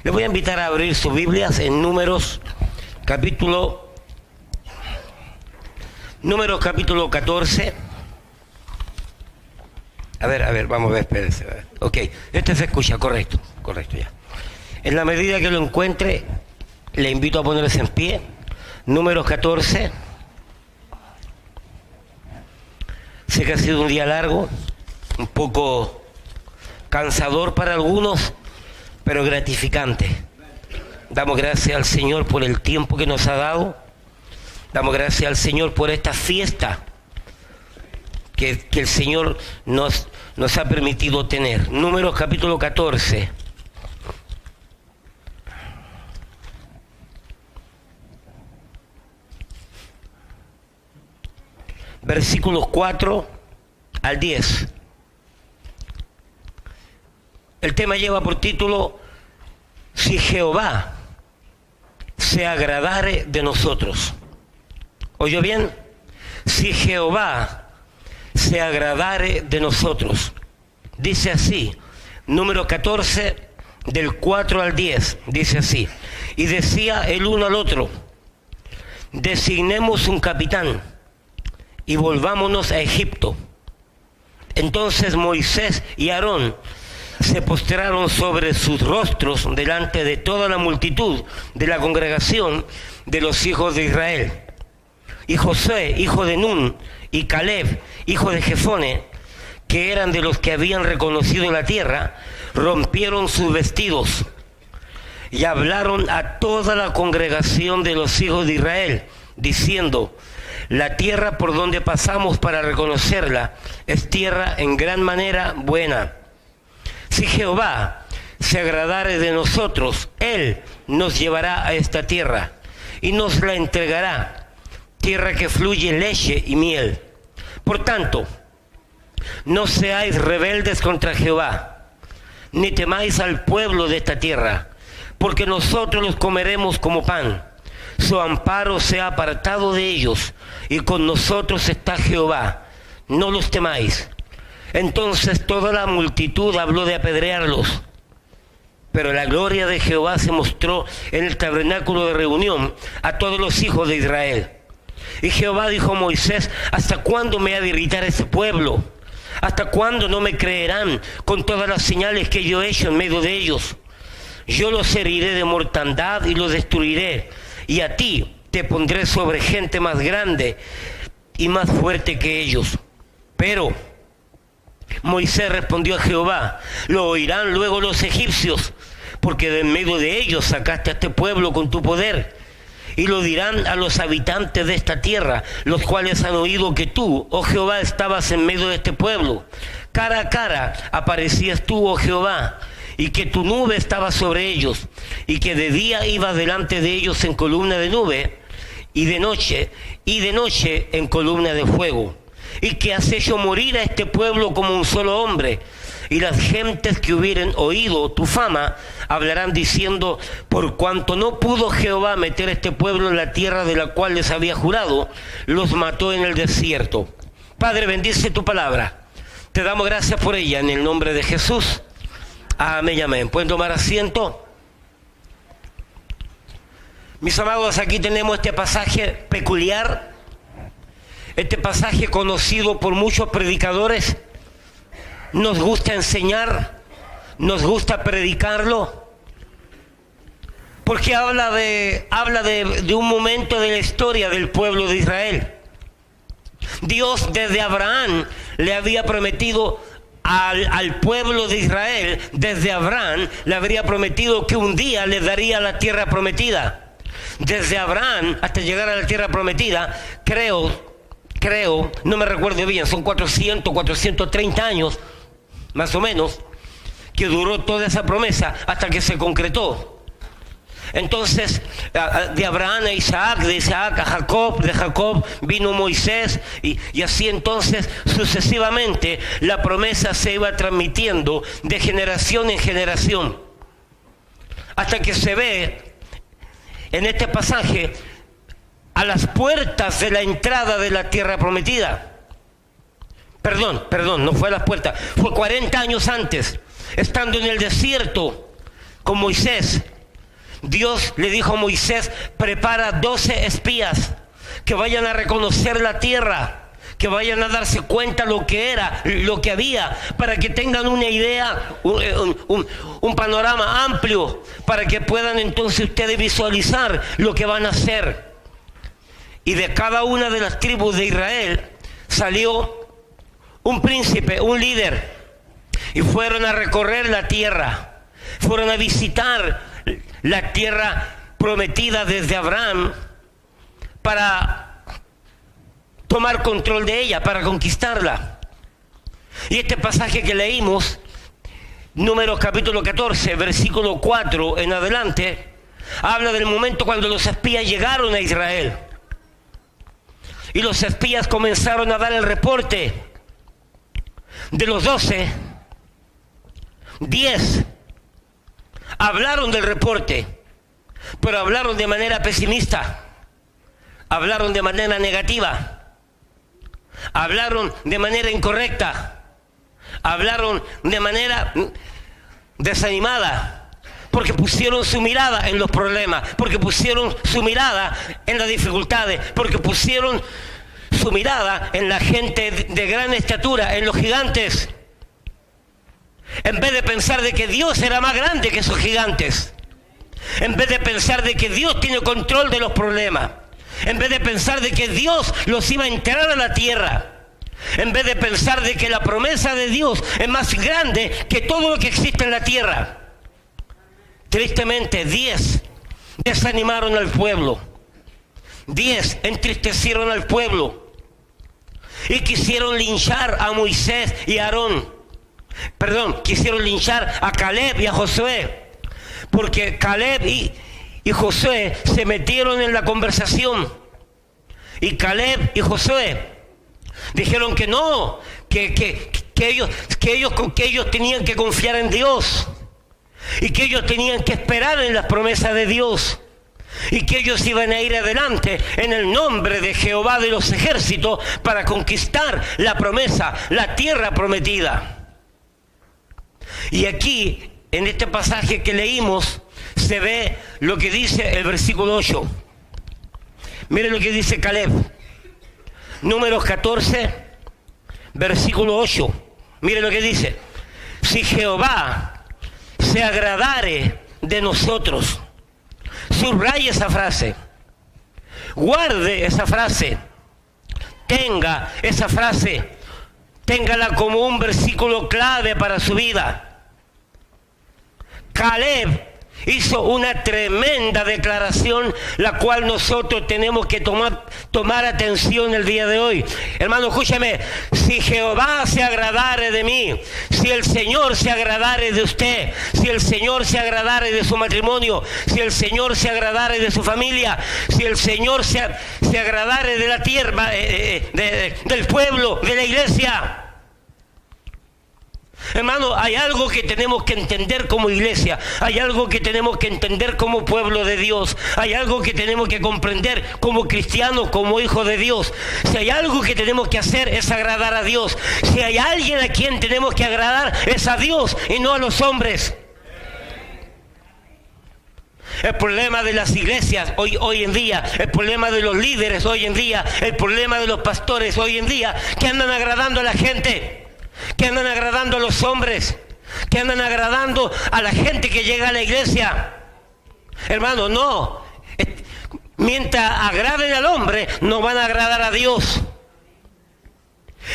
Les voy a invitar a abrir sus Biblias en Números capítulo 14. A ver, vamos a ver, espérense. Ok, este se escucha, correcto ya. En la medida que lo encuentre, le invito a ponerse en pie. Números 14. Sé que ha sido un día largo, un poco cansador para algunos, pero gratificante. Damos gracias al Señor por el tiempo que nos ha dado. Damos gracias al Señor por esta fiesta que el Señor nos ha permitido tener. Números capítulo 14. Versículos 4 al 10. El tema lleva por título: si Jehová se agradare de nosotros. ¿Oyó bien? Si Jehová se agradare de nosotros. Dice así, número 14, del 4 al 10, dice así: y decía el uno al otro, designemos un capitán y volvámonos a Egipto. Entonces Moisés y Aarón se postraron sobre sus rostros delante de toda la multitud de la congregación de los hijos de Israel. Y Josué, hijo de Nun, y Caleb, hijo de Jefone, que eran de los que habían reconocido la tierra, rompieron sus vestidos y hablaron a toda la congregación de los hijos de Israel, diciendo: la tierra por donde pasamos para reconocerla es tierra en gran manera buena. Si Jehová se agradare de nosotros, Él nos llevará a esta tierra y nos la entregará, tierra que fluye leche y miel. Por tanto, no seáis rebeldes contra Jehová, ni temáis al pueblo de esta tierra, porque nosotros los comeremos como pan. Su amparo se ha apartado de ellos, y con nosotros está Jehová. No los temáis. Entonces toda la multitud habló de apedrearlos. Pero la gloria de Jehová se mostró en el tabernáculo de reunión a todos los hijos de Israel. Y Jehová dijo a Moisés: ¿hasta cuándo me ha de irritar ese pueblo? ¿Hasta cuándo no me creerán con todas las señales que yo he hecho en medio de ellos? Yo los heriré de mortandad y los destruiré, y a ti te pondré sobre gente más grande y más fuerte que ellos. Pero Moisés respondió a Jehová: lo oirán luego los egipcios, porque de en medio de ellos sacaste a este pueblo con tu poder. Y lo dirán a los habitantes de esta tierra, los cuales han oído que tú, oh Jehová, estabas en medio de este pueblo. Cara a cara aparecías tú, oh Jehová, y que tu nube estaba sobre ellos, y que de día ibas delante de ellos en columna de nube, y de noche en columna de fuego. Y que has hecho morir a este pueblo como un solo hombre. Y las gentes que hubieren oído tu fama hablarán diciendo: por cuanto no pudo Jehová meter a este pueblo en la tierra de la cual les había jurado, los mató en el desierto. Padre, bendice tu palabra. Te damos gracias por ella en el nombre de Jesús. Amén y amén. ¿Pueden tomar asiento? Mis amados, aquí tenemos este pasaje peculiar, este pasaje conocido por muchos predicadores. Nos gusta enseñar, nos gusta predicarlo, porque habla de un momento de la historia del pueblo de Israel. Dios desde Abraham le había prometido al pueblo de Israel, desde Abraham le habría prometido que un día les daría la tierra prometida. Desde Abraham hasta llegar a la tierra prometida, creo, no me recuerdo bien, son 430 años, más o menos, que duró toda esa promesa hasta que se concretó. Entonces, de Abraham a Isaac, de Isaac a Jacob, de Jacob vino Moisés, y así entonces sucesivamente la promesa se iba transmitiendo de generación en generación, hasta que se ve en este pasaje a las puertas de la entrada de la tierra prometida. Perdón, no fue a las puertas, fue 40 años antes, estando en el desierto con Moisés. Dios le dijo a Moisés: prepara 12 espías que vayan a reconocer la tierra, que vayan a darse cuenta lo que era, lo que había, para que tengan una idea, un panorama amplio, para que puedan entonces ustedes visualizar lo que van a hacer. Y de cada una de las tribus de Israel salió un príncipe, un líder, y fueron a recorrer la tierra, fueron a visitar la tierra prometida desde Abraham para tomar control de ella, para conquistarla. Y este pasaje que leímos, Números capítulo 14, versículo 4 en adelante, habla del momento cuando los espías llegaron a Israel. Y los espías comenzaron a dar el reporte. De los 12, 10 hablaron del reporte, pero hablaron de manera pesimista, hablaron de manera negativa, hablaron de manera incorrecta, hablaron de manera desanimada, porque pusieron su mirada en los problemas, porque pusieron su mirada en las dificultades, porque pusieron su mirada en la gente de gran estatura, en los gigantes, en vez de pensar de que Dios era más grande que esos gigantes, en vez de pensar de que Dios tiene control de los problemas, en vez de pensar de que Dios los iba a enterrar a la tierra, en vez de pensar de que la promesa de Dios es más grande que todo lo que existe en la tierra. Tristemente, 10 desanimaron al pueblo, 10 entristecieron al pueblo y quisieron linchar a Moisés y a Aarón. Quisieron linchar a Caleb y a Josué, porque Caleb y Josué se metieron en la conversación. Y Caleb y Josué dijeron que no, que ellos tenían que confiar en Dios, y que ellos tenían que esperar en las promesas de Dios, y que ellos iban a ir adelante en el nombre de Jehová de los ejércitos para conquistar la promesa, la tierra prometida. Y aquí, en este pasaje que leímos, se ve lo que dice el versículo 8. Miren lo que dice Caleb. Números 14, versículo 8. Miren lo que dice: si Jehová se agradare de nosotros. Subraye esa frase, guarde esa frase, tenga esa frase, téngala como un versículo clave para su vida. Caleb hizo una tremenda declaración, la cual nosotros tenemos que tomar atención el día de hoy. Hermano, escúcheme: si Jehová se agradare de mí, si el Señor se agradare de usted, si el Señor se agradare de su matrimonio, si el Señor se agradare de su familia, si el Señor se agradare de la tierra, del pueblo, de la iglesia. Hermano, hay algo que tenemos que entender como iglesia, hay algo que tenemos que entender como pueblo de Dios, hay algo que tenemos que comprender como cristianos, como hijos de Dios. Si hay algo que tenemos que hacer es agradar a Dios. Si hay alguien a quien tenemos que agradar es a Dios y no a los hombres. El problema de las iglesias hoy en día, el problema de los líderes hoy en día, el problema de los pastores hoy en día, que andan agradando a la gente, que andan agradando a los hombres, que andan agradando a la gente que llega a la iglesia. Hermano, no. Mientras agraden al hombre, no van a agradar a Dios.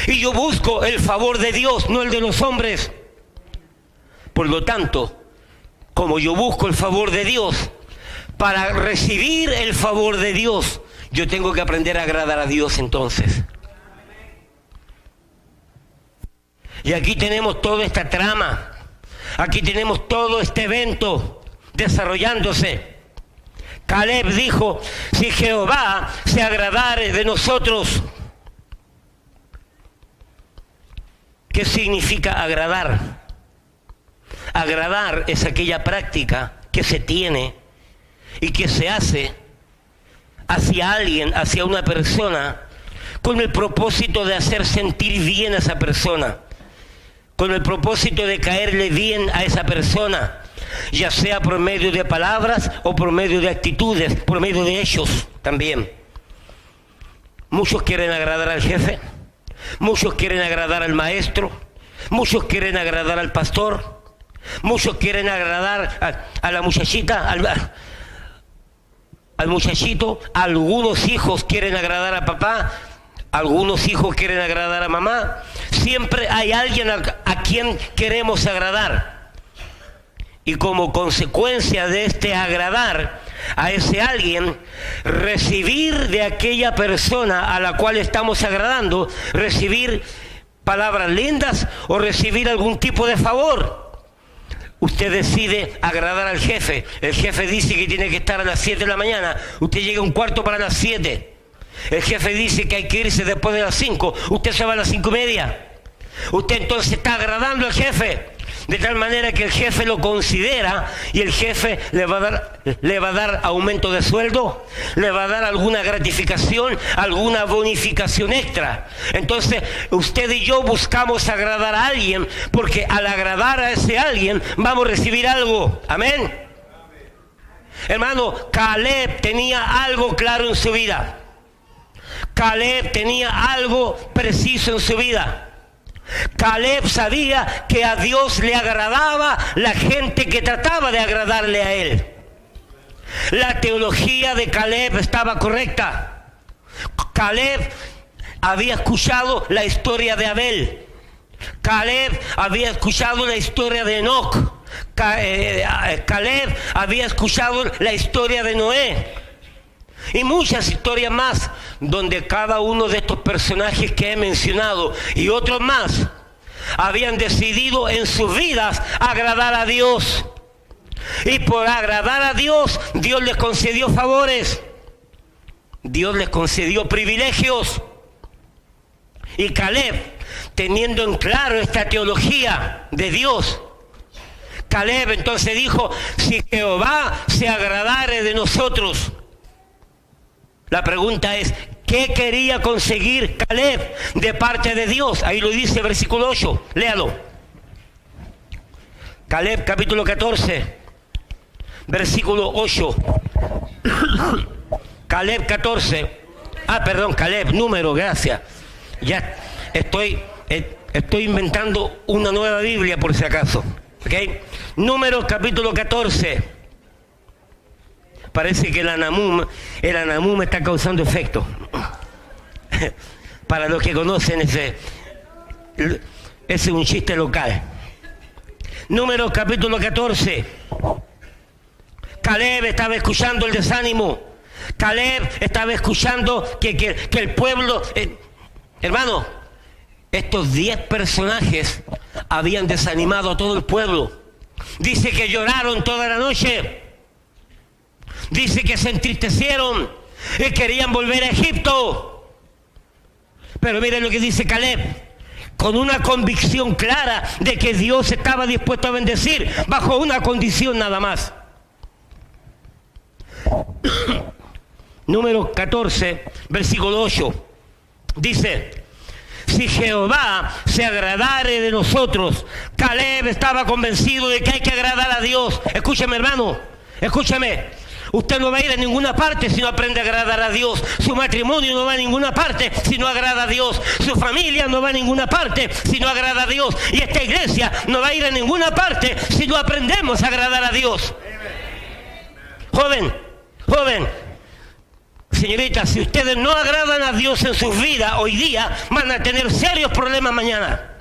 Y yo busco el favor de Dios, no el de los hombres. Por lo tanto, como yo busco el favor de Dios, para recibir el favor de Dios, yo tengo que aprender a agradar a Dios entonces. Y aquí tenemos toda esta trama, aquí tenemos todo este evento desarrollándose. Caleb dijo: si Jehová se agradare de nosotros. ¿Qué significa agradar? Agradar es aquella práctica que se tiene y que se hace hacia alguien, hacia una persona, con el propósito de hacer sentir bien a esa persona, con el propósito de caerle bien a esa persona, ya sea por medio de palabras o por medio de actitudes, por medio de hechos también. Muchos quieren agradar al jefe, muchos quieren agradar al maestro, muchos quieren agradar al pastor, muchos quieren agradar a la muchachita, al muchachito. Algunos hijos quieren agradar a papá, algunos hijos quieren agradar a mamá. Siempre hay alguien a quien queremos agradar. Y como consecuencia de este agradar a ese alguien, recibir de aquella persona a la cual estamos agradando, recibir palabras lindas o recibir algún tipo de favor. Usted decide agradar al jefe. El jefe dice que tiene que estar a las 7 de la mañana. Usted llega un cuarto para las 7. El jefe dice que hay que irse después de las 5. Usted se va a las 5:30. Usted entonces está agradando al jefe. De tal manera que el jefe lo considera y el jefe le va a dar aumento de sueldo, le va a dar alguna gratificación, alguna bonificación extra. Entonces usted y yo buscamos agradar a alguien, porque al agradar a ese alguien vamos a recibir algo. Amén. Hermano, Caleb tenía algo claro en su vida. Caleb tenía algo preciso en su vida. Caleb sabía que a Dios le agradaba la gente que trataba de agradarle a él. La teología de Caleb estaba correcta. Caleb había escuchado la historia de Abel. Caleb había escuchado la historia de Enoc. Caleb había escuchado la historia de Noé. Y muchas historias más, donde cada uno de estos personajes que he mencionado y otros más habían decidido en sus vidas agradar a Dios. Y por agradar a Dios, Dios les concedió favores, Dios les concedió privilegios. Y Caleb, teniendo en claro esta teología de Dios, Caleb entonces dijo: si Jehová se agradare de nosotros. La pregunta es, ¿qué quería conseguir Caleb de parte de Dios? Ahí lo dice versículo 8, léalo. Caleb capítulo 14, versículo 8. Caleb 14. Caleb, número, gracias. Ya estoy inventando una nueva Biblia por si acaso. ¿Okay? Números capítulo 14. Parece que el Anamum está causando efecto. Para los que conocen ese es un chiste local. Números capítulo 14. Caleb estaba escuchando el desánimo. Caleb estaba escuchando que el pueblo... hermano, estos 10 personajes habían desanimado a todo el pueblo. Dice que lloraron toda la noche. Dice que se entristecieron y querían volver a Egipto. Pero miren lo que dice Caleb, con una convicción clara de que Dios estaba dispuesto a bendecir, bajo una condición nada más. Número 14, versículo 8. Dice: si Jehová se agradare de nosotros. Caleb estaba convencido de que hay que agradar a Dios. Escúcheme, hermano, escúcheme. Usted no va a ir a ninguna parte si no aprende a agradar a Dios. Su matrimonio no va a ninguna parte si no agrada a Dios. Su familia no va a ninguna parte si no agrada a Dios. Y esta iglesia no va a ir a ninguna parte si no aprendemos a agradar a Dios. Joven, señorita, si ustedes no agradan a Dios en sus vidas hoy día, van a tener serios problemas mañana.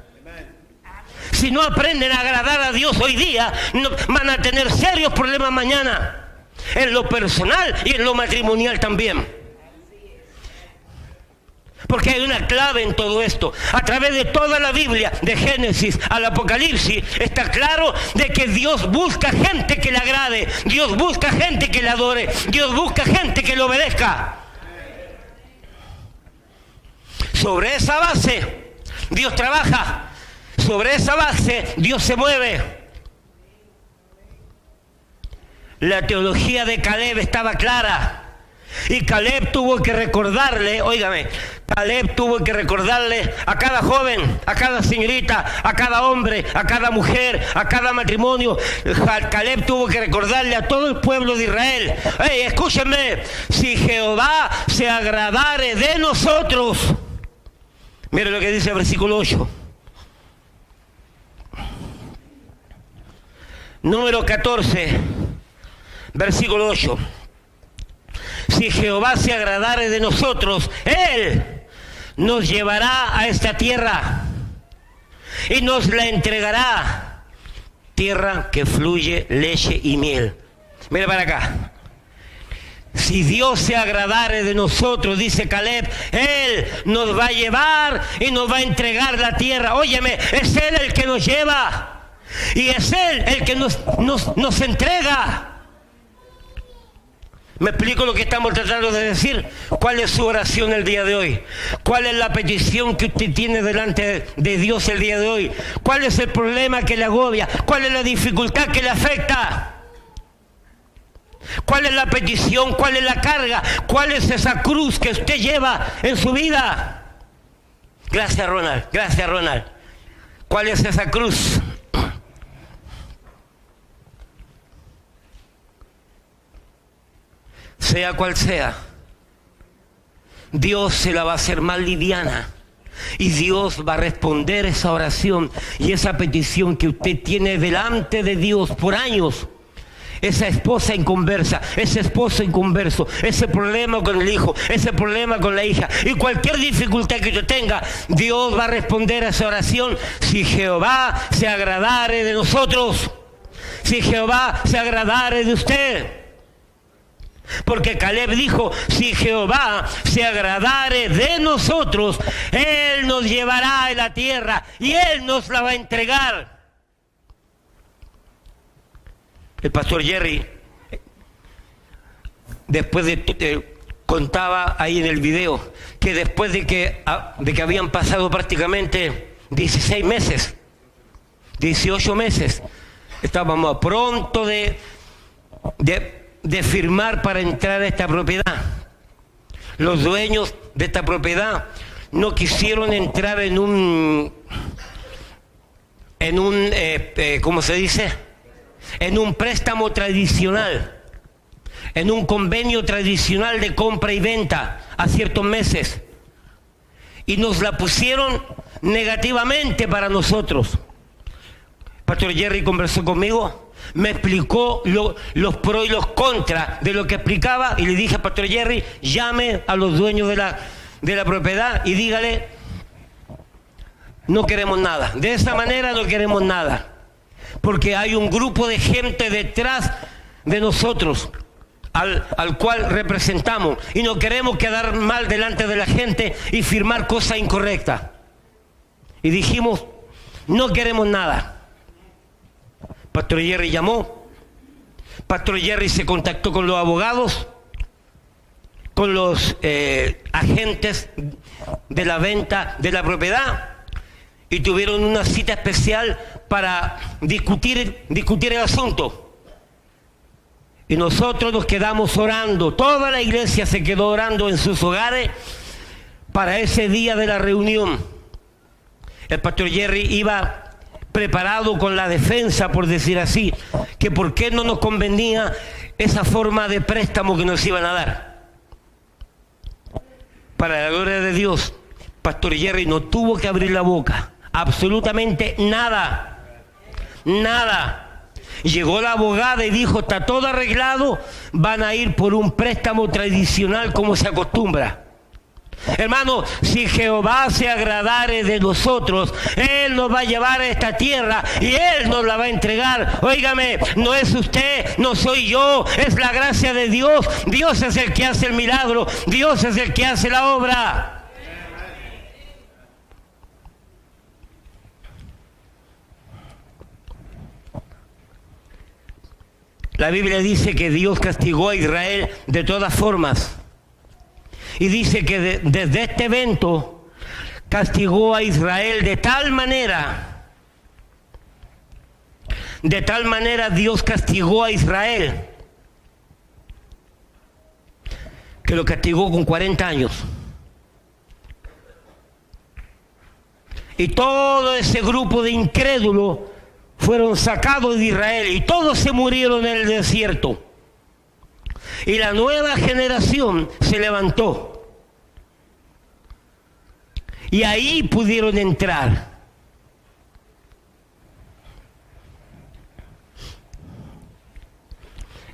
Si no aprenden a agradar a Dios hoy día, van a tener serios problemas mañana. En lo personal y en lo matrimonial también. Porque hay una clave en todo esto. A través de toda la Biblia, de Génesis al Apocalipsis, está claro de que Dios busca gente que le agrade. Dios busca gente que le adore. Dios busca gente que le obedezca. Sobre esa base, Dios trabaja. Sobre esa base, Dios se mueve. La teología de Caleb estaba clara. Y Caleb tuvo que recordarle, óigame, Caleb tuvo que recordarle a cada joven, a cada señorita, a cada hombre, a cada mujer, a cada matrimonio. Caleb tuvo que recordarle a todo el pueblo de Israel: hey, escúchenme, si Jehová se agradare de nosotros. Mire lo que dice el versículo 8. Número 14, versículo 8. Si Jehová se agradare de nosotros, Él nos llevará a esta tierra y nos la entregará, tierra que fluye leche y miel. Mira para acá. Si Dios se agradare de nosotros, dice Caleb, Él nos va a llevar y nos va a entregar la tierra. Óyeme, es Él el que nos lleva y es Él el que nos entrega. ¿Me explico lo que estamos tratando de decir? ¿Cuál es su oración el día de hoy? ¿Cuál es la petición que usted tiene delante de Dios el día de hoy? ¿Cuál es el problema que le agobia? ¿Cuál es la dificultad que le afecta? ¿Cuál es la petición? ¿Cuál es la carga? ¿Cuál es esa cruz que usted lleva en su vida? Gracias, Ronald. Gracias, Ronald. ¿Cuál es esa cruz? Sea cual sea, Dios se la va a hacer más liviana y Dios va a responder esa oración y esa petición que usted tiene delante de Dios por años. Esa esposa inconversa, ese esposo inconverso, ese problema con el hijo, ese problema con la hija y cualquier dificultad que usted tenga, Dios va a responder a esa oración si Jehová se agradare de nosotros, si Jehová se agradare de usted. Porque Caleb dijo: si Jehová se agradare de nosotros, Él nos llevará a la tierra y Él nos la va a entregar. El pastor Jerry, después contaba ahí en el video, que después de que habían pasado prácticamente 16 meses, 18 meses, estábamos a punto de firmar para entrar a esta propiedad. Los dueños de esta propiedad no quisieron entrar en un ¿cómo se dice? En un préstamo tradicional, en un convenio tradicional de compra y venta a ciertos meses, y nos la pusieron negativamente para nosotros. Pastor Jerry conversó conmigo, me explicó los pros y los contras de lo que explicaba, y le dije a Pastor Jerry: llame a los dueños de la propiedad y dígale: no queremos nada, de esa manera no queremos nada, porque hay un grupo de gente detrás de nosotros al cual representamos y no queremos quedar mal delante de la gente y firmar cosas incorrectas. Y dijimos: no queremos nada. Pastor Jerry llamó, Pastor Jerry se contactó con los abogados, con los agentes de la venta de la propiedad, y tuvieron una cita especial para discutir el asunto. Y nosotros nos quedamos orando, toda la iglesia se quedó orando en sus hogares para ese día de la reunión. El pastor Jerry iba preparado con la defensa, por decir así, que por qué no nos convenía esa forma de préstamo que nos iban a dar. Para la gloria de Dios, Pastor Jerry no tuvo que abrir la boca, absolutamente nada, nada. Llegó la abogada y dijo: está todo arreglado, van a ir por un préstamo tradicional como se acostumbra. Hermano, si Jehová se agradare de nosotros, Él nos va a llevar a esta tierra y Él nos la va a entregar. Óigame, no es usted, no soy yo, es la gracia de Dios. Dios es el que hace el milagro, Dios es el que hace la obra. La Biblia dice que Dios castigó a Israel de todas formas. Y dice que desde este evento castigó a Israel de tal manera Dios castigó a Israel, que que lo castigó con 40 años. Y todo ese grupo de incrédulos fueron sacados de Israel y todos se murieron en el desierto. Y la nueva generación se levantó. Y ahí pudieron entrar.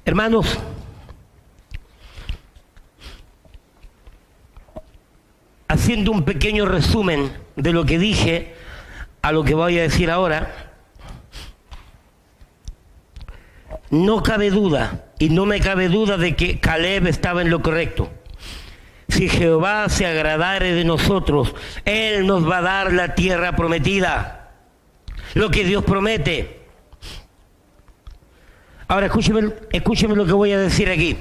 Hermanos, haciendo un pequeño resumen de lo que dije a lo que voy a decir ahora, no cabe duda, y no me cabe duda de que Caleb estaba en lo correcto. Si Jehová se agradare de nosotros, Él nos va a dar la tierra prometida, lo que Dios promete. Ahora escúcheme lo que voy a decir aquí.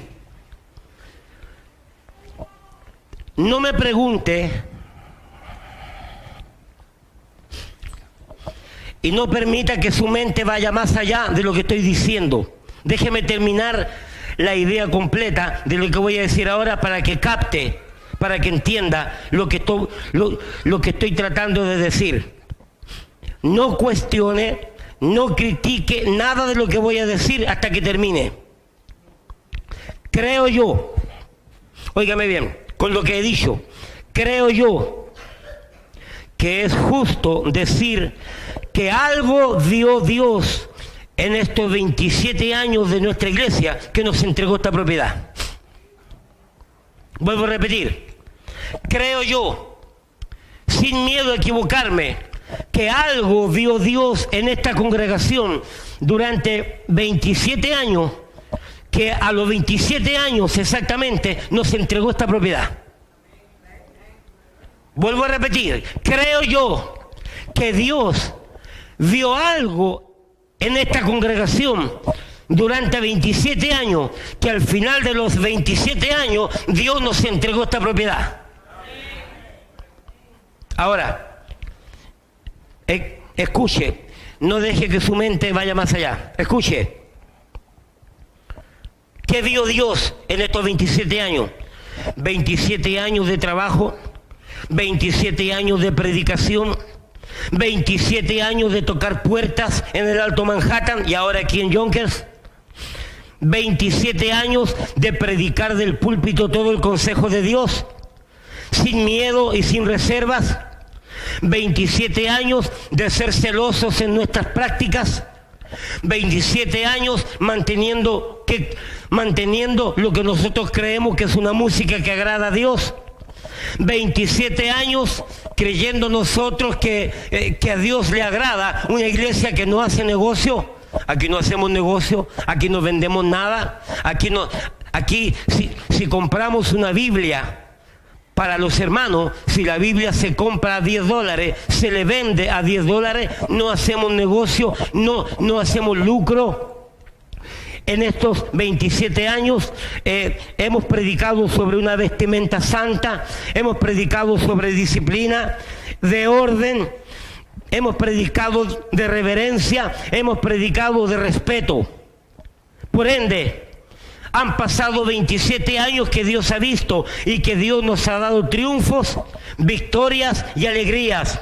No me pregunte y no permita que su mente vaya más allá de lo que estoy diciendo. Déjeme terminar la idea completa de lo que voy a decir ahora para que capte, para que entienda lo que estoy tratando de decir. No cuestione, no critique nada de lo que voy a decir hasta que termine. Creo yo, óigame bien, con lo que he dicho, creo yo que es justo decir que algo dio Dios en estos 27 años de nuestra iglesia que nos entregó esta propiedad. Vuelvo a repetir, creo yo, sin miedo a equivocarme, que algo vio Dios en esta congregación durante 27 años, que a los 27 años exactamente nos entregó esta propiedad. Vuelvo a repetir, creo yo que Dios vio algo en esta congregación durante 27 años, que al final de los 27 años Dios nos entregó esta propiedad. Ahora, escuche, no deje que su mente vaya más allá. Escuche. ¿Qué vio Dios en estos 27 años? 27 años de trabajo, 27 años de predicación, 27 años de tocar puertas en el Alto Manhattan y ahora aquí en Yonkers. 27 años de predicar del púlpito todo el consejo de Dios, sin miedo y sin reservas. 27 años de ser celosos en nuestras prácticas. 27 años manteniendo lo que nosotros creemos que es una música que agrada a Dios. 27 años creyendo nosotros que a Dios le agrada una iglesia que no hace negocio. Aquí no hacemos negocio, aquí no vendemos nada. Aquí si compramos una Biblia para los hermanos, si la Biblia se compra a $10, se le vende a $10, no hacemos negocio, no hacemos lucro. En estos 27 años hemos predicado sobre una vestimenta santa, hemos predicado sobre disciplina, de orden, hemos predicado de reverencia, hemos predicado de respeto. Por ende, han pasado 27 años que Dios ha visto y que Dios nos ha dado triunfos, victorias y alegrías.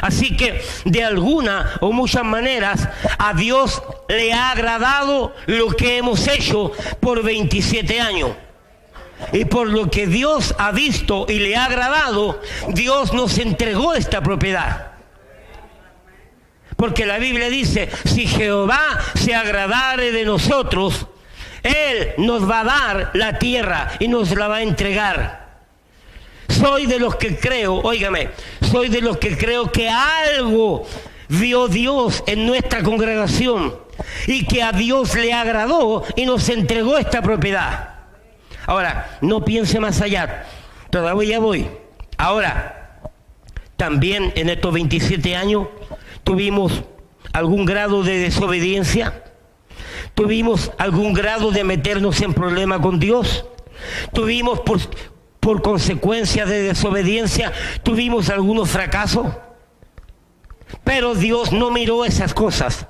Así que de alguna o muchas maneras a Dios le ha agradado lo que hemos hecho por 27 años. Y por lo que Dios ha visto y le ha agradado, Dios nos entregó esta propiedad. Porque la Biblia dice, si Jehová se agradare de nosotros, Él nos va a dar la tierra y nos la va a entregar. Soy de los que creo, óigame, soy de los que creo que algo vio Dios en nuestra congregación y que a Dios le agradó y nos entregó esta propiedad. Ahora, no piense más allá, todavía voy. Ahora, también en estos 27 años tuvimos algún grado de desobediencia. Tuvimos algún grado de meternos en problema con Dios. Tuvimos por consecuencia de desobediencia, tuvimos algunos fracasos. Pero Dios no miró esas cosas.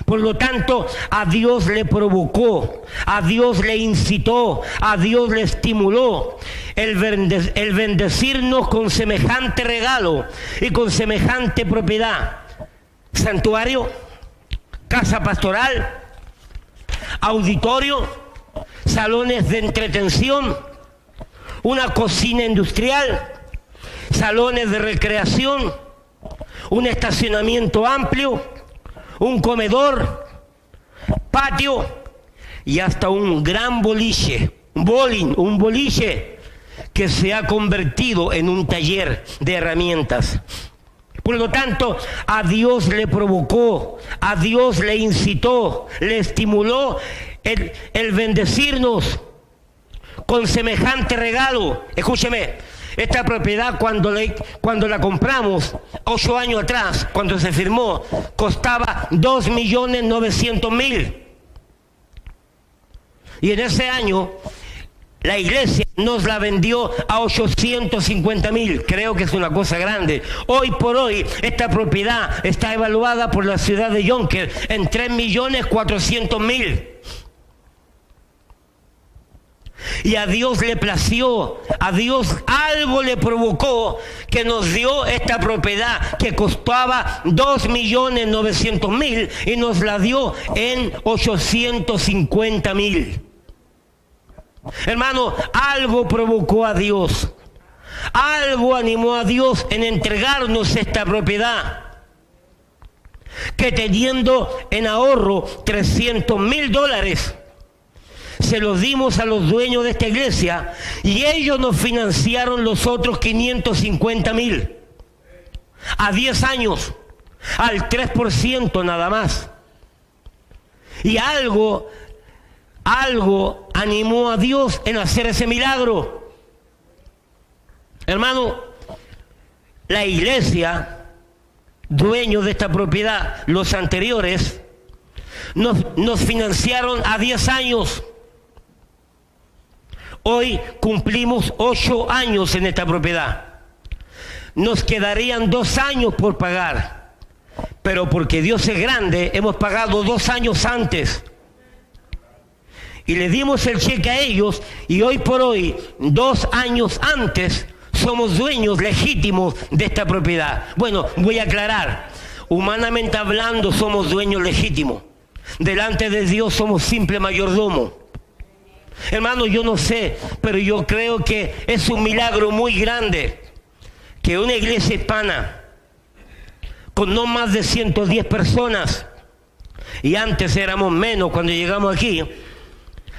Por lo tanto, a Dios le provocó, a Dios le incitó, a Dios le estimuló el bendecirnos con semejante regalo y con semejante propiedad. Santuario, casa pastoral, auditorio, salones de entretención, una cocina industrial, salones de recreación, un estacionamiento amplio, un comedor, patio y hasta un gran boliche, un boliche que se ha convertido en un taller de herramientas. Por lo tanto, a Dios le provocó, a Dios le incitó, le estimuló el bendecirnos con semejante regalo. Escúcheme, esta propiedad cuando la compramos 8 años atrás, cuando se firmó, costaba 2.900.000. Y en ese año la iglesia nos la vendió a 850.000. Creo que es una cosa grande. Hoy por hoy esta propiedad está evaluada por la ciudad de Yonker en 3.400.000. Y a Dios le plació, a Dios algo le provocó que nos dio esta propiedad que costaba 2.900.000 y nos la dio en 850.000. Hermano, algo provocó a Dios, algo animó a Dios en entregarnos esta propiedad, que teniendo en ahorro $300.000, se los dimos a los dueños de esta iglesia y ellos nos financiaron los otros 550.000 a 10 años, al 3% nada más. Y algo animó a Dios en hacer ese milagro. Hermano, la iglesia, dueños de esta propiedad, los anteriores, nos financiaron a 10 años. Hoy cumplimos 8 años en esta propiedad. Nos quedarían 2 años por pagar, pero porque Dios es grande, hemos pagado 2 años antes. Y le dimos el cheque a ellos y hoy por hoy, 2 años antes, somos dueños legítimos de esta propiedad. Bueno, voy a aclarar. Humanamente hablando, somos dueños legítimos. Delante de Dios somos simple mayordomo. Hermano, yo no sé, pero yo creo que es un milagro muy grande que una iglesia hispana con no más de 110 personas, y antes éramos menos cuando llegamos aquí,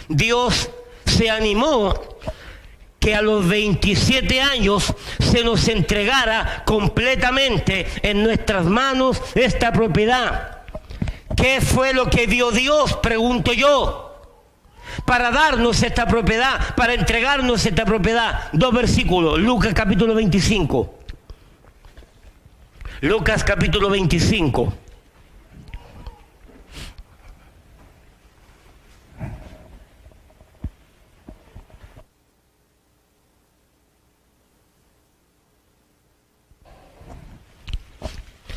Dios se animó que a los 27 años se nos entregara completamente en nuestras manos esta propiedad. ¿Qué fue lo que dio Dios? Pregunto yo. Para darnos esta propiedad, para entregarnos esta propiedad. 2 versículos, Lucas capítulo 25. Lucas capítulo 25.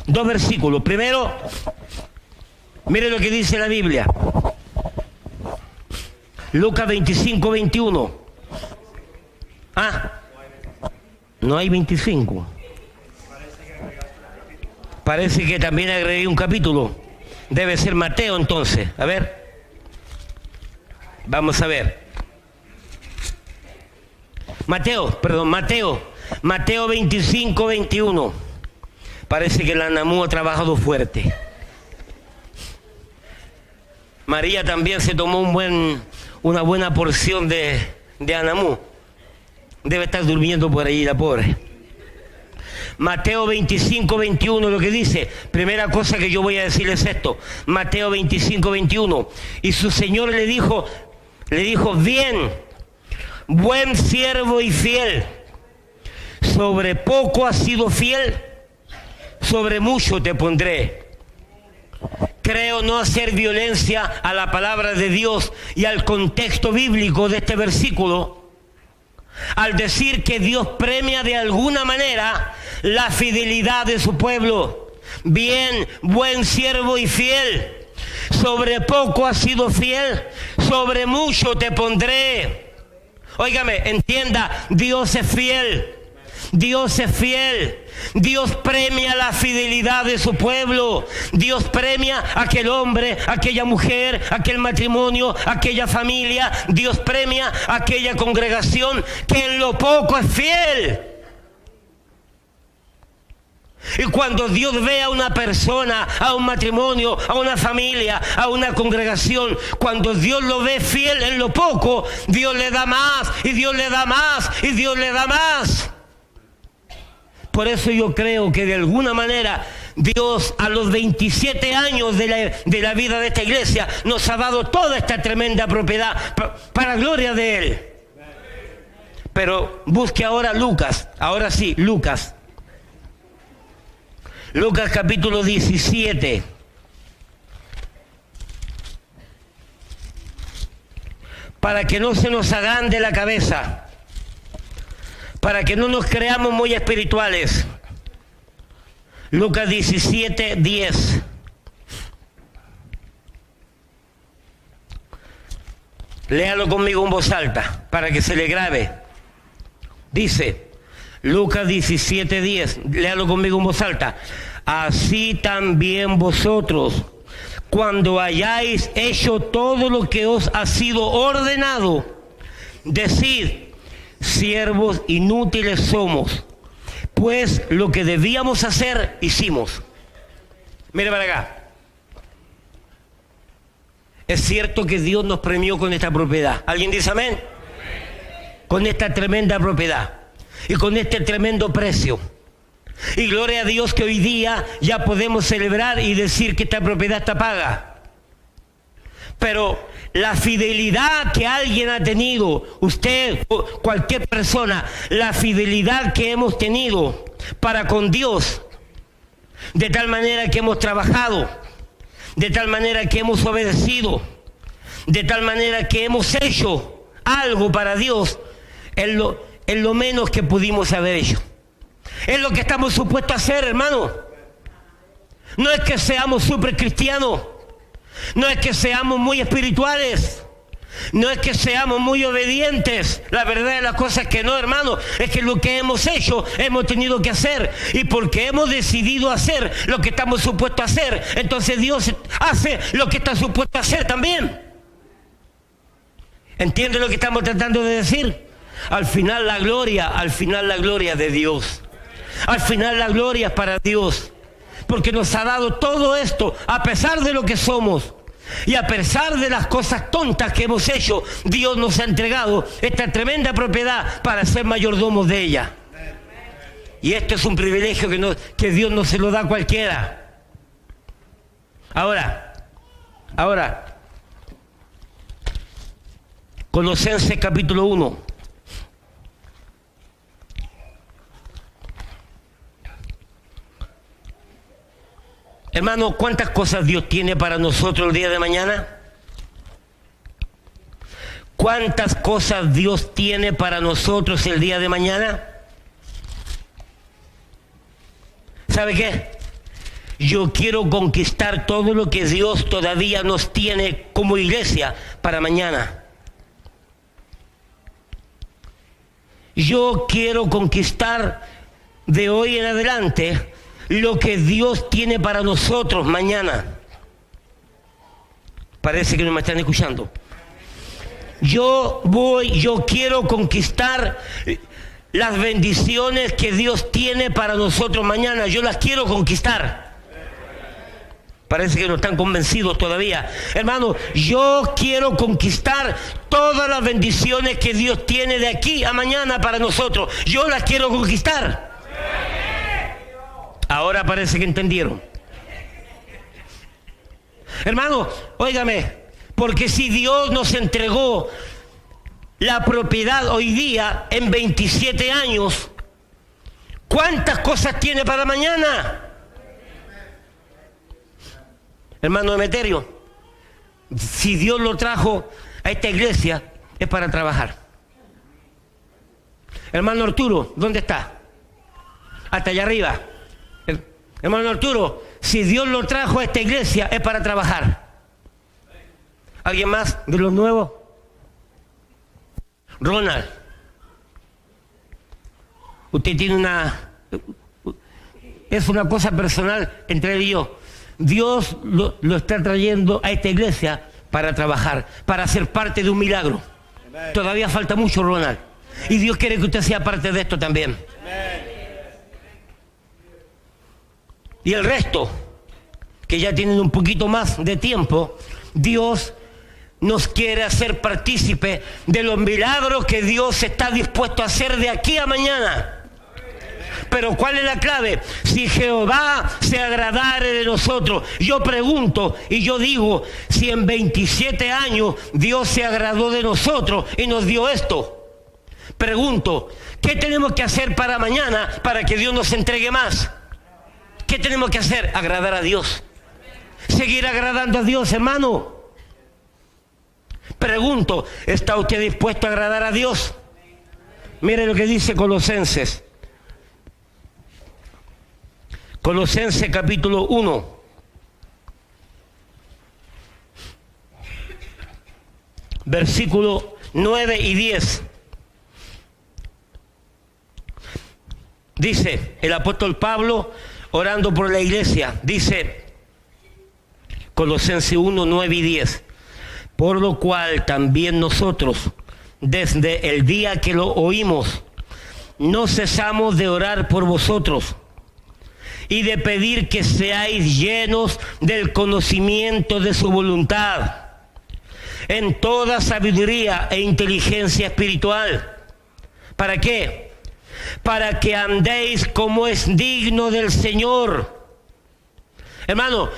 Dos versículos. Primero, mire lo que dice la Biblia. Lucas 25, 21. No hay 25. Parece que también agregué un capítulo. Debe ser Mateo entonces. A ver. Vamos a ver. Mateo 25, 21. Parece que la ANAMU ha trabajado fuerte. María también se tomó una buena porción de ANAMU. Debe estar durmiendo por ahí la pobre. Mateo 25, 21, lo que dice. Primera cosa que yo voy a decir es esto. Mateo 25, 21. Y su Señor le dijo, bien, buen siervo y fiel. Sobre poco has sido fiel, sobre mucho te pondré. Creo no hacer violencia a la palabra de Dios y al contexto bíblico de este versículo al decir que Dios premia de alguna manera la fidelidad de su pueblo. Bien, buen siervo y fiel. Sobre poco has sido fiel, sobre mucho te pondré. Óigame, entienda, Dios es fiel. Dios es fiel. Dios premia la fidelidad de su pueblo. Dios premia a aquel hombre, a aquella mujer, a aquel matrimonio, a aquella familia. Dios premia a aquella congregación que en lo poco es fiel. Y cuando Dios ve a una persona, a un matrimonio, a una familia, a una congregación, cuando Dios lo ve fiel en lo poco, Dios le da más, y Dios le da más, y Dios le da más. Por eso yo creo que de alguna manera Dios a los 27 años de la vida de esta iglesia nos ha dado toda esta tremenda propiedad para gloria de Él. Pero busque ahora Lucas, ahora sí, Lucas. Lucas capítulo 17. Para que no se nos agrande la cabeza, para que no nos creamos muy espirituales. Lucas 17, 10. Léalo conmigo en voz alta, para que se le grabe. Dice, Lucas 17, 10, léalo conmigo en voz alta. Así también vosotros, cuando hayáis hecho todo lo que os ha sido ordenado, decid, siervos inútiles somos, pues lo que debíamos hacer, hicimos. Mire para acá. Es cierto que Dios nos premió con esta propiedad. ¿Alguien dice amén? Con esta tremenda propiedad. Y con este tremendo precio. Y gloria a Dios que hoy día ya podemos celebrar y decir que esta propiedad está paga. Pero la fidelidad que alguien ha tenido, usted o cualquier persona, la fidelidad que hemos tenido para con Dios, de tal manera que hemos trabajado, de tal manera que hemos obedecido, de tal manera que hemos hecho algo para Dios, es lo menos que pudimos haber hecho. Es lo que estamos supuestos a hacer, hermano. No es que seamos súper cristianos, no es que seamos muy espirituales, no es que seamos muy obedientes. La verdad de las cosas es que no, hermano. Es que lo que hemos hecho, hemos tenido que hacer. Y porque hemos decidido hacer lo que estamos supuestos a hacer, entonces Dios hace lo que está supuesto a hacer también. ¿Entiende lo que estamos tratando de decir? Al final la gloria de Dios. Al final la gloria es para Dios. Porque nos ha dado todo esto, a pesar de lo que somos. Y a pesar de las cosas tontas que hemos hecho, Dios nos ha entregado esta tremenda propiedad para ser mayordomos de ella. Y esto es un privilegio que Dios no se lo da a cualquiera. Ahora, Colosenses capítulo 1. Hermano, ¿cuántas cosas Dios tiene para nosotros el día de mañana? ¿Cuántas cosas Dios tiene para nosotros el día de mañana? ¿Sabe qué? Yo quiero conquistar todo lo que Dios todavía nos tiene como iglesia para mañana. Yo quiero conquistar de hoy en adelante lo que Dios tiene para nosotros mañana. Parece que no me están escuchando. Yo quiero conquistar las bendiciones que Dios tiene para nosotros mañana. Yo las quiero conquistar. Parece que no están convencidos todavía. Hermano, yo quiero conquistar todas las bendiciones que Dios tiene de aquí a mañana para nosotros. Yo las quiero conquistar. Ahora parece que entendieron. Hermano, óigame, porque si Dios nos entregó la propiedad hoy día en 27 años, ¿cuántas cosas tiene para mañana? Hermano Emeterio, si Dios lo trajo a esta iglesia es para trabajar. Hermano Arturo, ¿dónde está? Hasta allá arriba. Hermano Arturo, si Dios lo trajo a esta iglesia es para trabajar. ¿Alguien más de los nuevos? Ronald, usted tiene es una cosa personal entre él y yo. Dios lo está trayendo a esta iglesia para trabajar, para ser parte de un milagro. Amén. Todavía falta mucho, Ronald. Y Dios quiere que usted sea parte de esto también. Amén. Y el resto, que ya tienen un poquito más de tiempo, Dios nos quiere hacer partícipe de los milagros que Dios está dispuesto a hacer de aquí a mañana. Pero ¿cuál es la clave? Si Jehová se agradare de nosotros. Yo pregunto y yo digo, si en 27 años Dios se agradó de nosotros y nos dio esto. Pregunto, ¿qué tenemos que hacer para mañana para que Dios nos entregue más? ¿Qué tenemos que hacer? Agradar a Dios. Seguir agradando a Dios, hermano. Pregunto, ¿está usted dispuesto a agradar a Dios? Mire lo que dice Colosenses. Colosenses capítulo 1. Versículo 9 y 10. Dice el apóstol Pablo, orando por la iglesia, dice Colosenses 1, 9 y 10. Por lo cual también nosotros, desde el día que lo oímos, no cesamos de orar por vosotros y de pedir que seáis llenos del conocimiento de su voluntad, en toda sabiduría e inteligencia espiritual. ¿Para qué? Para que andéis como es digno del Señor. Hermano,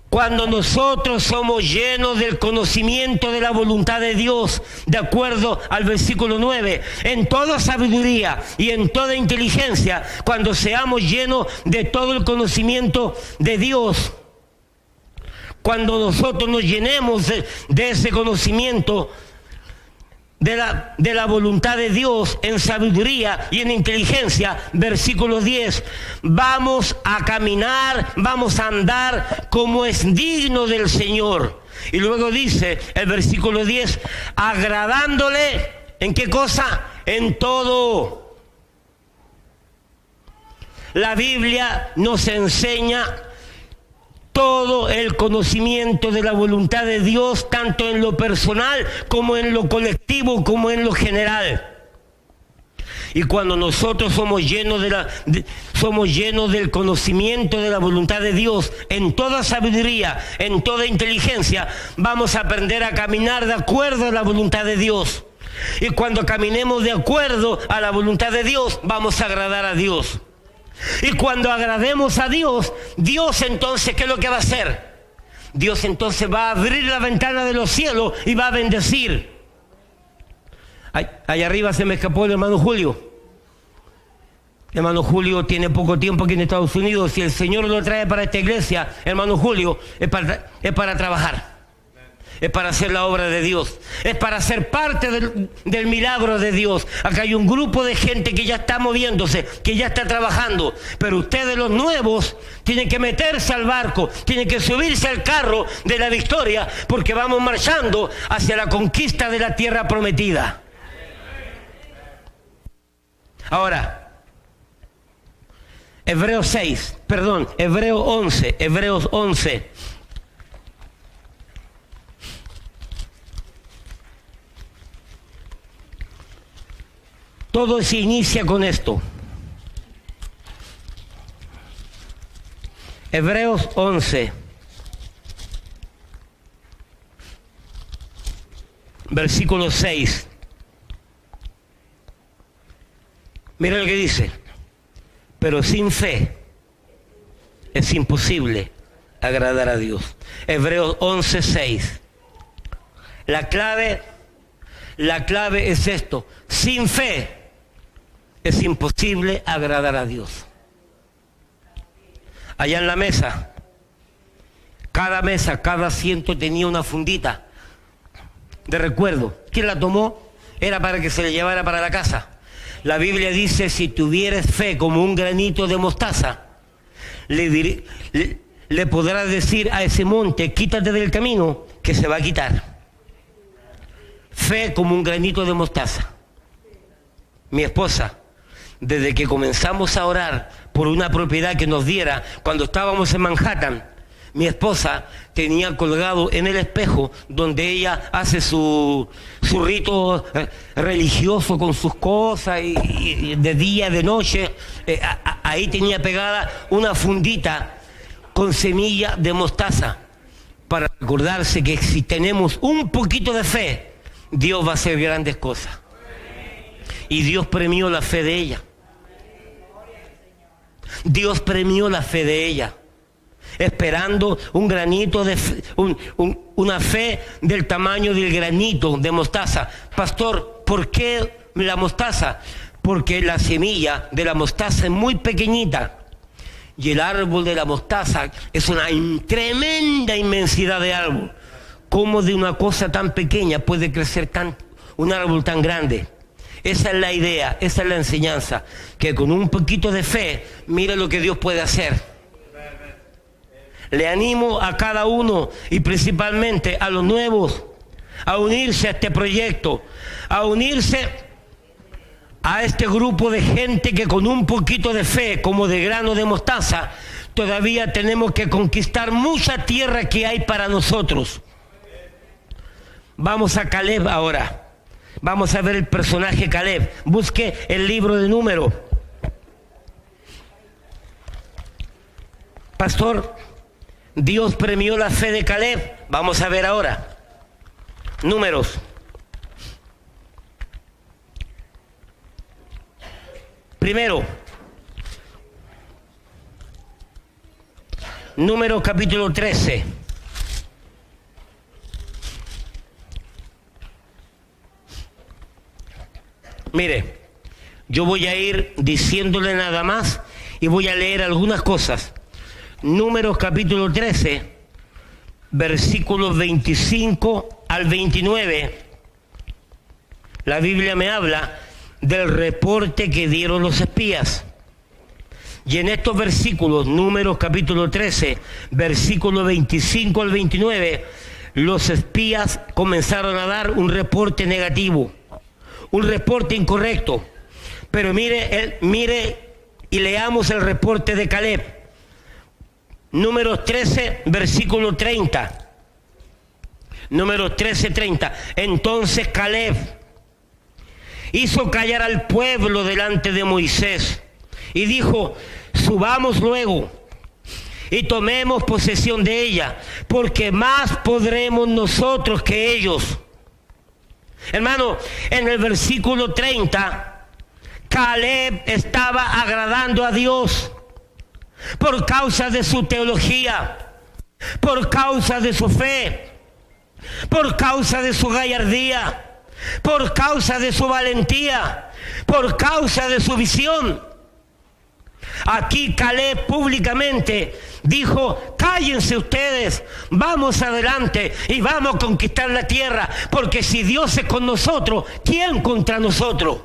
cuando nosotros somos llenos del conocimiento de la voluntad de Dios, de acuerdo al versículo 9, en toda sabiduría y en toda inteligencia, cuando seamos llenos de todo el conocimiento de Dios, cuando nosotros nos llenemos de ese conocimiento de la voluntad de Dios en sabiduría y en inteligencia, versículo 10, vamos a caminar, vamos a andar como es digno del Señor. Y luego dice el versículo 10, agradándole, ¿en qué cosa? En todo. La Biblia nos enseña todo el conocimiento de la voluntad de Dios, tanto en lo personal como en lo colectivo, como en lo general. Y cuando nosotros somos llenos del conocimiento de la voluntad de Dios, en toda sabiduría, en toda inteligencia, vamos a aprender a caminar de acuerdo a la voluntad de Dios. Y cuando caminemos de acuerdo a la voluntad de Dios, vamos a agradar a Dios. Y cuando agrademos a Dios, Dios entonces, ¿qué es lo que va a hacer? Dios entonces va a abrir la ventana de los cielos y va a bendecir. Allá arriba se me escapó el hermano Julio. El hermano Julio tiene poco tiempo aquí en Estados Unidos. Si el Señor lo trae para esta iglesia, hermano Julio, es para trabajar. Es para hacer la obra de Dios. Es para ser parte del milagro de Dios. Acá hay un grupo de gente que ya está moviéndose, que ya está trabajando. Pero ustedes, los nuevos, tienen que meterse al barco, tienen que subirse al carro de la victoria, porque vamos marchando hacia la conquista de la tierra prometida. Ahora, Hebreos 11. Todo se inicia con esto. Hebreos 11, versículo 6. Mira lo que dice. Pero sin fe es imposible agradar a Dios. Hebreos 11, 6. La clave es esto. Sin fe es imposible agradar a Dios. Allá en la mesa, cada asiento tenía una fundita de recuerdo. ¿Quién la tomó? Era para que se le llevara para la casa. La Biblia dice, si tuvieres fe como un granito de mostaza, le podrás decir a ese monte, quítate del camino, que se va a quitar. fe como un granito de mostaza. Mi esposa, desde que comenzamos a orar por una propiedad que nos diera, cuando estábamos en Manhattan, mi esposa tenía colgado en el espejo donde ella hace su rito religioso con sus cosas y de día, de noche, ahí tenía pegada una fundita con semilla de mostaza para recordarse que si tenemos un poquito de fe, Dios va a hacer grandes cosas. Y Dios premió la fe de ella. Dios premió la fe de ella, esperando un granito de fe, una fe del tamaño del granito de mostaza. Pastor, ¿por qué la mostaza? Porque la semilla de la mostaza es muy pequeñita y el árbol de la mostaza es una tremenda inmensidad de árbol. ¿Cómo de una cosa tan pequeña puede crecer un árbol tan grande? Esa es la idea, esa es la enseñanza, que con un poquito de fe, mira lo que Dios puede hacer. Le animo a cada uno y principalmente a los nuevos a unirse a este proyecto, a unirse a este grupo de gente que con un poquito de fe, como de grano de mostaza, todavía tenemos que conquistar mucha tierra que hay para nosotros. Vamos a Caleb ahora. Vamos a ver el personaje Caleb. Busque el libro de Números. Pastor, Dios premió la fe de Caleb. Vamos a ver ahora. Números. Primero, Números capítulo 13. Mire, yo voy a ir diciéndole nada más y voy a leer algunas cosas. Números capítulo 13, versículos 25 al 29. La Biblia me habla del reporte que dieron los espías. Y en estos versículos, Números capítulo 13, versículos 25 al 29, los espías comenzaron a dar un reporte negativo. Un reporte incorrecto. Pero mire y leamos el reporte de Caleb. Números 13, versículo 30. Números 13, 30. Entonces Caleb hizo callar al pueblo delante de Moisés y dijo: subamos luego y tomemos posesión de ella, porque más podremos nosotros que ellos. Hermano, en el versículo 30, Caleb estaba agradando a Dios por causa de su teología, por causa de su fe, por causa de su gallardía, por causa de su valentía, por causa de su visión. Aquí Caleb públicamente dijo: cállense ustedes, vamos adelante y vamos a conquistar la tierra, porque si Dios es con nosotros, ¿quién contra nosotros?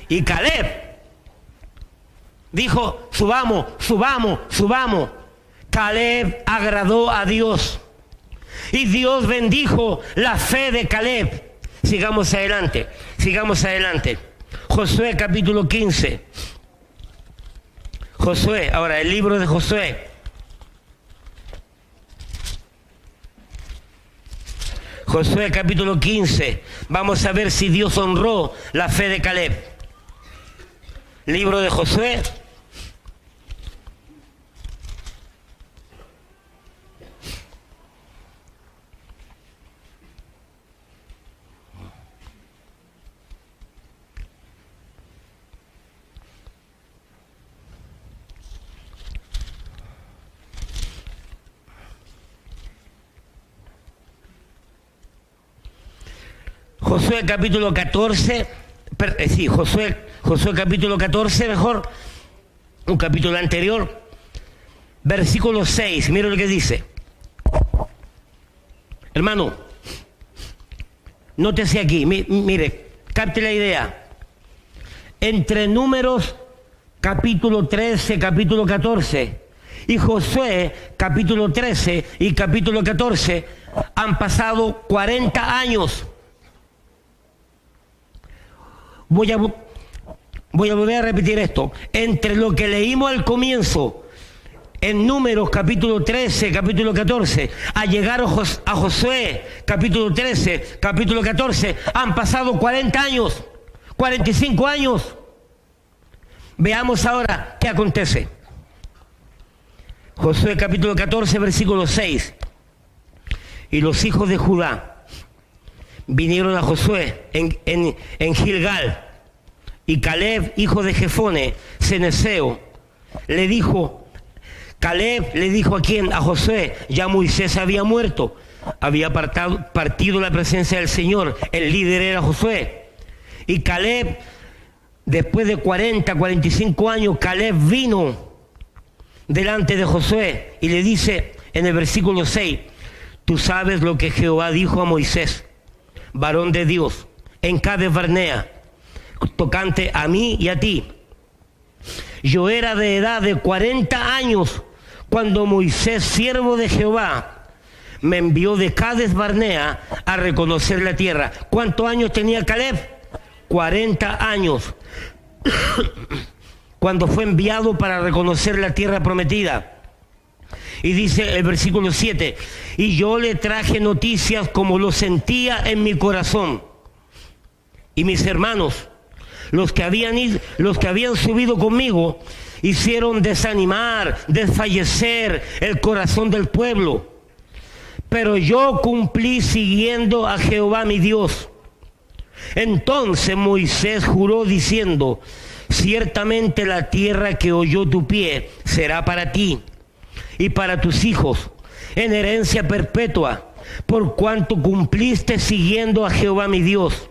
Y Caleb dijo: subamos, subamos, subamos. Caleb agradó a Dios y Dios bendijo la fe de Caleb. Sigamos adelante, sigamos adelante. Josué capítulo 15. Josué, ahora el libro de Josué. Josué capítulo 15. Vamos a ver si Dios honró la fe de Caleb. Libro de Josué. Josué capítulo 14, Josué capítulo 14, mejor, un capítulo anterior, versículo 6, mira lo que dice. Hermano, nótese aquí, mire, capte la idea. Entre Números capítulo 13, capítulo 14 y Josué capítulo 13 y capítulo 14 han pasado 40 años. Voy a volver a repetir esto. Entre lo que leímos al comienzo, en Números capítulo 13, capítulo 14, a llegar a Josué capítulo 13, capítulo 14, han pasado 40 años, 45 años. Veamos ahora qué acontece. Josué capítulo 14, versículo 6. Y los hijos de Judá vinieron a Josué en Gilgal, y Caleb, hijo de Jefone, ceneseo, le dijo, Caleb le dijo a Josué, ya Moisés había muerto, había partido la presencia del Señor, el líder era Josué. Y Caleb, después de 45 años, Caleb vino delante de Josué y le dice en el versículo 6, tú sabes lo que Jehová dijo a Moisés, varón de Dios, en Cades Barnea, tocante a mí y a ti. Yo era de edad de 40 años cuando Moisés, siervo de Jehová, me envió de Cades Barnea a reconocer la tierra. ¿Cuántos años tenía Caleb? 40 años. Cuando fue enviado para reconocer la tierra prometida. Y dice el versículo 7, y yo le traje noticias como lo sentía en mi corazón. Y mis hermanos, los que habían subido conmigo, hicieron desanimar, desfallecer el corazón del pueblo. Pero yo cumplí siguiendo a Jehová mi Dios. Entonces Moisés juró diciendo, ciertamente la tierra que oyó tu pie será para ti y para tus hijos en herencia perpetua, por cuanto cumpliste siguiendo a Jehová mi Dios.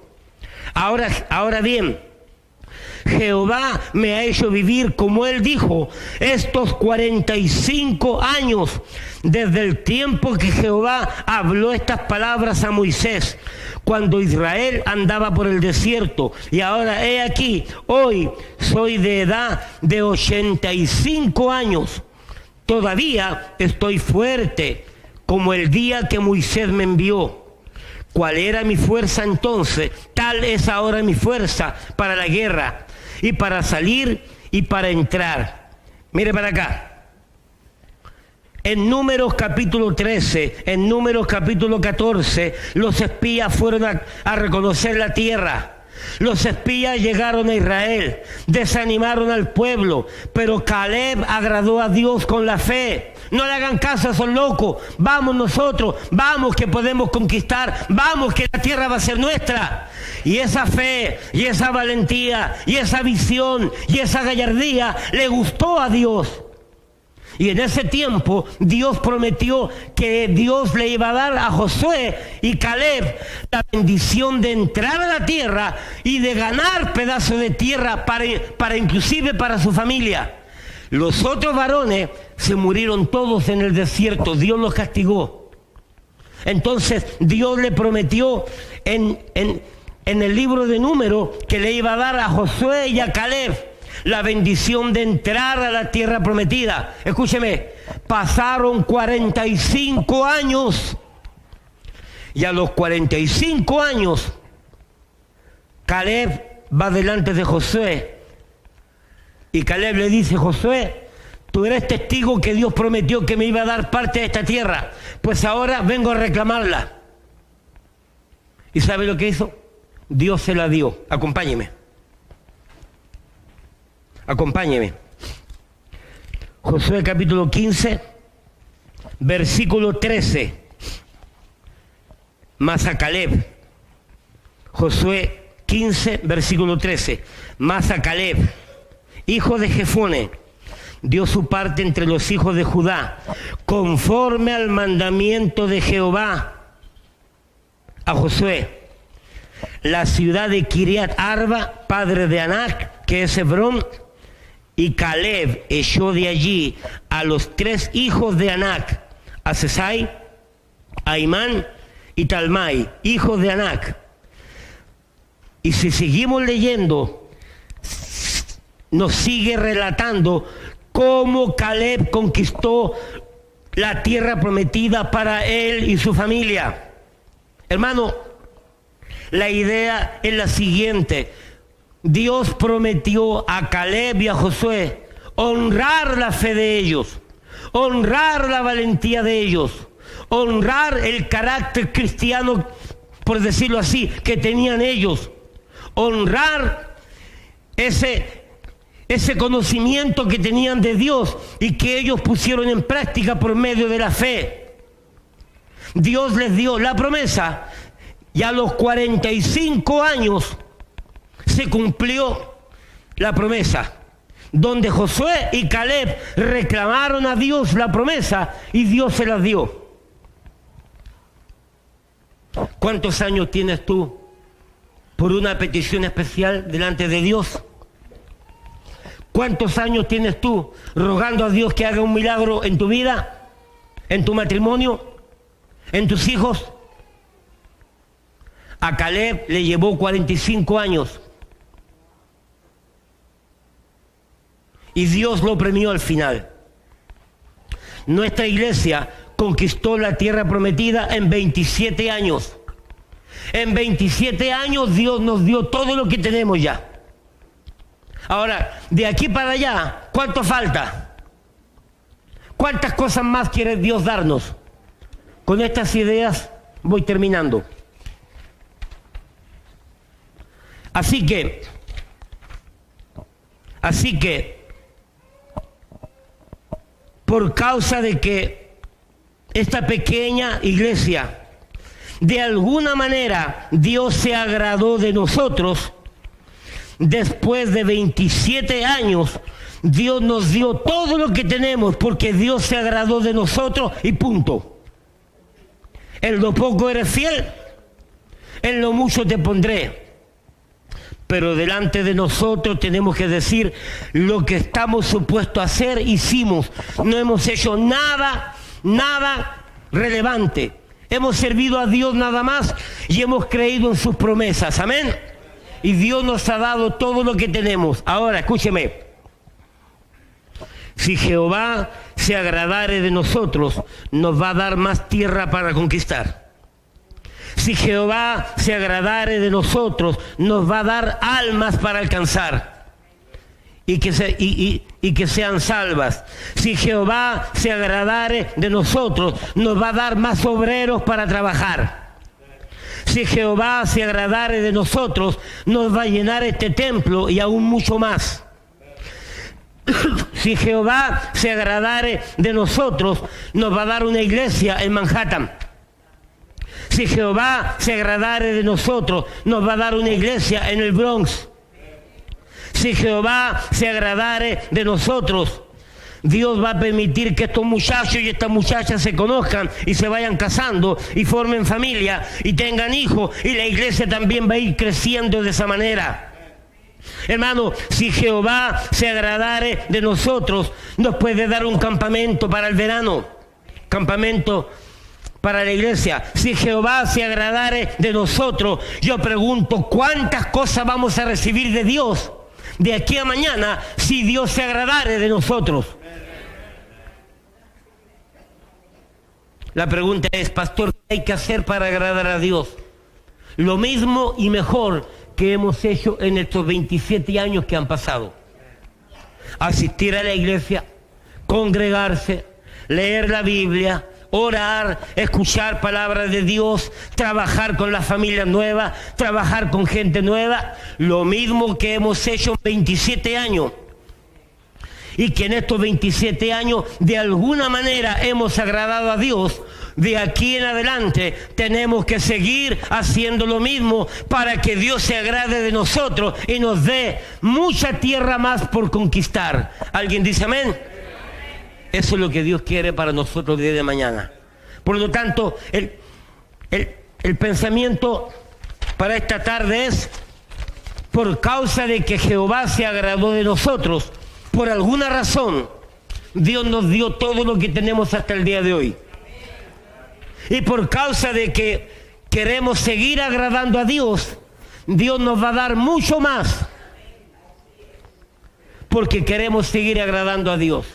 Ahora bien, Jehová me ha hecho vivir, como él dijo, estos 45 años desde el tiempo que Jehová habló estas palabras a Moisés, cuando Israel andaba por el desierto. Y ahora he aquí, hoy soy de edad de 85 años. Todavía estoy fuerte como el día que Moisés me envió. ¿Cuál era mi fuerza entonces? Tal es ahora mi fuerza para la guerra, y para salir y para entrar. Mire para acá. En Números capítulo 13, en Números capítulo 14, los espías fueron a reconocer la tierra. Los espías llegaron a Israel, desanimaron al pueblo, pero Caleb agradó a Dios con la fe. No le hagan caso a esos locos. Vamos nosotros, vamos que podemos conquistar, vamos que la tierra va a ser nuestra. Y esa fe, y esa valentía, y esa visión, y esa gallardía le gustó a Dios. Y en ese tiempo Dios prometió que Dios le iba a dar a Josué y Caleb la bendición de entrar a la tierra y de ganar pedazos de tierra para inclusive para su familia. Los otros varones se murieron todos en el desierto, Dios los castigó. Entonces Dios le prometió en el libro de Números que le iba a dar a Josué y a Caleb la bendición de entrar a la tierra prometida. Escúcheme, pasaron 45 años y a los 45 años Caleb va delante de Josué y Caleb le dice, Josué, tú eres testigo que Dios prometió que me iba a dar parte de esta tierra, pues ahora vengo a reclamarla. ¿Y sabe lo que hizo? Dios se la dio. Acompáñeme. Josué capítulo 15, versículo 13. Mas a Caleb. Josué 15, versículo 13. Mas a Caleb, hijo de Jefone, dio su parte entre los hijos de Judá, conforme al mandamiento de Jehová a Josué. La ciudad de Kiriat Arba, padre de Anac, que es Hebrón, y Caleb echó de allí a los 3 hijos de Anac, a Sesai, a Imán y Talmai, hijos de Anac. Y si seguimos leyendo, nos sigue relatando cómo Caleb conquistó la tierra prometida para él y su familia. Hermano, la idea es la siguiente. Dios prometió a Caleb y a Josué honrar la fe de ellos, honrar la valentía de ellos, honrar el carácter cristiano, por decirlo así, que tenían ellos, honrar ese conocimiento que tenían de Dios y que ellos pusieron en práctica por medio de la fe. Dios les dio la promesa y a los 45 años se cumplió la promesa, donde Josué y Caleb reclamaron a Dios la promesa y Dios se las dio. ¿Cuántos años tienes tú por una petición especial delante de Dios? ¿Cuántos años tienes tú rogando a Dios que haga un milagro en tu vida, en tu matrimonio, en tus hijos? A Caleb le llevó 45 años. Y Dios lo premió al final. Nuestra iglesia conquistó la tierra prometida en 27 años. En 27 años Dios nos dio todo lo que tenemos ya. Ahora, de aquí para allá, ¿cuánto falta? ¿Cuántas cosas más quiere Dios darnos? Con estas ideas voy terminando. Así que, por causa de que esta pequeña iglesia, de alguna manera Dios se agradó de nosotros, después de 27 años, Dios nos dio todo lo que tenemos porque Dios se agradó de nosotros y punto. En lo poco eres fiel, en lo mucho te pondré. Pero delante de nosotros tenemos que decir lo que estamos supuestos a hacer, hicimos. No hemos hecho nada relevante. Hemos servido a Dios nada más y hemos creído en sus promesas. Amén. Y Dios nos ha dado todo lo que tenemos. Ahora, escúcheme. Si Jehová se agradare de nosotros, nos va a dar más tierra para conquistar. Si Jehová se agradare de nosotros, nos va a dar almas para alcanzar y que sean salvas. Si Jehová se agradare de nosotros, nos va a dar más obreros para trabajar. Si Jehová se agradare de nosotros, nos va a llenar este templo y aún mucho más. Si Jehová se agradare de nosotros, nos va a dar una iglesia en Manhattan. Si Jehová se agradare de nosotros, nos va a dar una iglesia en el Bronx. Si Jehová se agradare de nosotros, Dios va a permitir que estos muchachos y estas muchachas se conozcan y se vayan casando y formen familia y tengan hijos, y la iglesia también va a ir creciendo de esa manera. Hermano, si Jehová se agradare de nosotros, nos puede dar un campamento para el verano, campamento para la iglesia. Si Jehová se agradare de nosotros, yo pregunto, ¿cuántas cosas vamos a recibir de Dios de aquí a mañana si Dios se agradare de nosotros? La pregunta es, pastor, ¿qué hay que hacer para agradar a Dios? Lo mismo y mejor que hemos hecho en estos 27 años que han pasado. Asistir a la iglesia, congregarse, leer la Biblia, orar, escuchar palabras de Dios, trabajar con las familias nuevas, trabajar con gente nueva, lo mismo que hemos hecho en 27 años. Y que en estos 27 años de alguna manera hemos agradado a Dios. De aquí en adelante tenemos que seguir haciendo lo mismo para que Dios se agrade de nosotros y nos dé mucha tierra más por conquistar. ¿Alguien dice amén? Eso es lo que Dios quiere para nosotros el día de mañana. Por lo tanto, el pensamiento para esta tarde es, por causa de que Jehová se agradó de nosotros, por alguna razón, Dios nos dio todo lo que tenemos hasta el día de hoy. Y por causa de que queremos seguir agradando a Dios, Dios nos va a dar mucho más. Porque queremos seguir agradando a Dios.